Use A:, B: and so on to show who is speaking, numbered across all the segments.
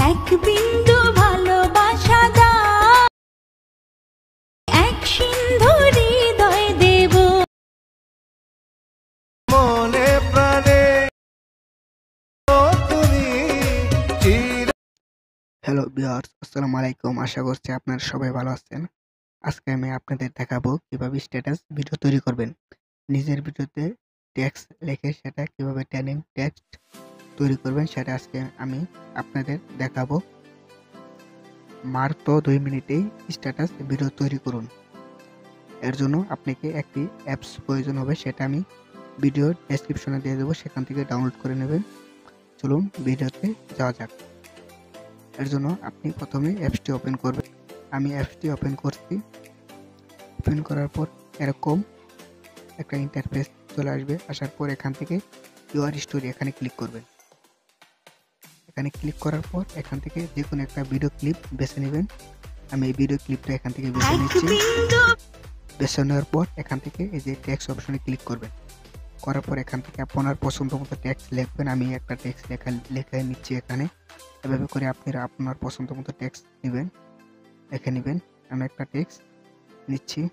A: এক বিন্দু ভালোবাসা দাও, এক সিন্ধু হৃদয় দেব
B: মনে প্রাণে তুমি।
C: হ্যালো ভিউয়ার্স, আসসালামু আলাইকুম। আশা করছি আপনারা সবাই ভালো আছেন। আজকে আমি আপনাদের দেখাবো কিভাবে স্ট্যাটাস ভিডিও তৈরি করবেন। নিজের ভিডিওতে টেক্সট লিখে সেটা কিভাবে ট্রেনিং টেক্সট তৈরি করবেন সেটা আজকে আমি আপনাদের দেখাবো। মাত্র 2 মিনিটেই স্ট্যাটাস ভিডিও তৈরি করুন। এর জন্য আপনাকে একটি অ্যাপস প্রয়োজন হবে, সেটা আমি ভিডিও ডেসক্রিপশনে দিয়ে দেবো, সেখান থেকে ডাউনলোড করে নেবেন। চলুন ভিডিওতে যাওয়া যাক। এর জন্য আপনি প্রথমে অ্যাপসটি ওপেন করবেন। আমি অ্যাপসটি ওপেন করছি। ওপেন করার পর এরকম একটা ইন্টারফেস চলে আসবে। আসার পর এখান থেকে ইউর স্টোরি এখানে ক্লিক করবেন। এখানে ক্লিক করার পর এখান থেকে যে কোনো একটা ভিডিও ক্লিপ বেছে নেবেন। আমি এই ভিডিও ক্লিপটা এখান থেকে বেছে নিচ্ছি। বেছে নেওয়ার পর এখান থেকে এই যে টেক্সট অপশনে ক্লিক করবেন। করার পর এখান থেকে আপনার পছন্দ মতো টেক্সট লিখবেন। আমি একটা টেক্সট লেখা নিচ্ছি এখানে। এভাবে করে আপনারা আপনার পছন্দ মতো টেক্সট নেবেন, লিখে নেবেন। আমি একটা টেক্সট নিচ্ছি।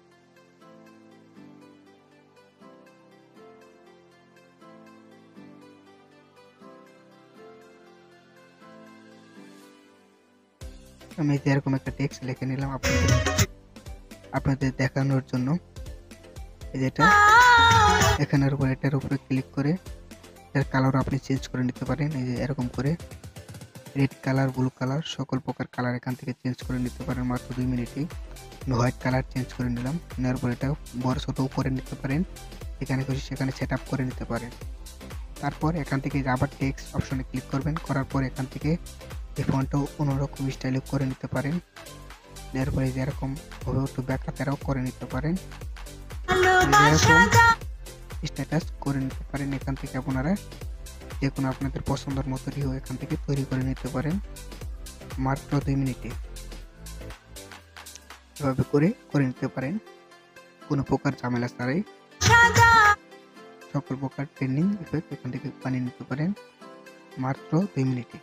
C: আমি এরকম একটা টেক্সট লিখে নিলাম আপনাদের দেখানোর জন্য। যেটা এখানের উপর এটার উপরে ক্লিক করে এর কালার আপনি চেঞ্জ করে নিতে পারেন। এই যে এরকম করে রেড কালার, ব্লু কালার, সকল প্রকার কালার এখান থেকে চেঞ্জ করে নিতে পারেন মাত্র 2 মিনিটেই। আমি হোয়াইট কালার চেঞ্জ করে নিলাম। নেওয়ার পর এটা বড় ছোট উপরে নিতে পারেন, এখানে খুশি সেখানে সেট আপ করে নিতে পারেন। তারপর এখান থেকে আবার টেক্সট অপশনে ক্লিক করবেন। করার পর এখান থেকে এই ফন্টটাও অন্যরকম স্টাইলে করে নিতে পারেন। নেওয়ার পরে যেরকম ভাবে একটু ব্যাখ্যাতেরাও করে নিতে পারেন, স্ট্যাটাস করে নিতে পারেন। এখান থেকে আপনারা যে কোনো আপনাদের পছন্দের মতো ভিডিও এখান থেকে তৈরি করে নিতে পারেন মাত্র 2 মিনিটে। এভাবে করে নিতে পারেন কোনো প্রকার ঝামেলা ছাড়াই। সকল প্রকার ট্রেনিং ইফেক্ট এখান থেকে বানিয়ে নিতে পারেন মাত্র 2 মিনিটে।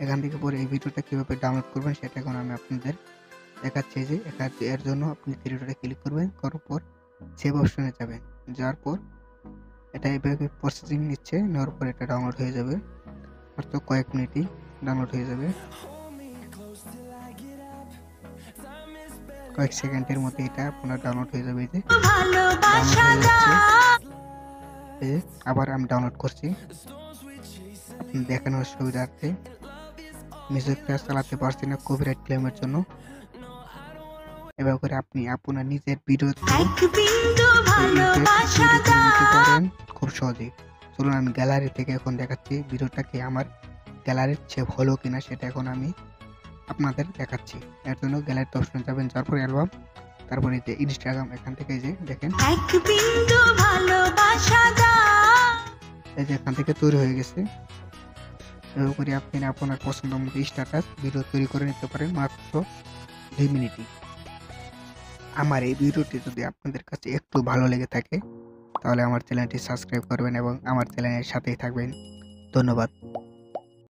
C: এখান থেকে পরে এই ভিডিওটা কিভাবে ডাউনলোড করবেন সেটা এখন আমি আপনাদের দেখাচ্ছি। যে এর জন্য আপনি ভিডিওটা ক্লিক করবেন, করার পর সেভ অপশনে যাবেন। যাওয়ার পর এটা এইভাবে প্রসেসিং নিচ্ছে, নেওয়ার পর এটা ডাউনলোড হয়ে যাবে। মাত্র কয়েক মিনিটই ডাউনলোড হয়ে যাবে, কয়েক সেকেন্ডের মধ্যে এটা আপনার ডাউনলোড হয়ে যাবে। এই যে আবার আমি ডাউনলোড করছি আপনি দেখানোর সুবিধার্থে। মিউজিকটা চালাতে পারছি না কপিরাইট ক্লেমের জন্য। এভাবে করে আপনি আপনার নিজের ভিডিও নিতে পারেন খুব সহজেই। চলুন আমি গ্যালারি থেকে এখন দেখাচ্ছি ভিডিওটা কি আমার গ্যালারির চেয়ে ভালো কিনা সেটা এখন আমি আপনাদের দেখাচ্ছি। এর জন্য গ্যালারিতে অপশনে যাবেন, যাওয়ার পর অ্যালবাম, তারপরে যে ইনস্টাগ্রাম, এখান থেকে যে দেখেন এই যে এখান থেকে তৈরি হয়ে গেছে। এভাবে করে আপনি আপনার পছন্দ মতো স্ট্যাটাস ভিডিও তৈরি করে নিতে পারেন মাত্র 2 মিনিটই। আমার এই ভিডিওটি যদি আপনাদের কাছে একটু ভালো লেগে থাকে তাহলে আমার চ্যানেলটি সাবস্ক্রাইব করবেন এবং আমার চ্যানেলের সাথেই থাকবেন। ধন্যবাদ।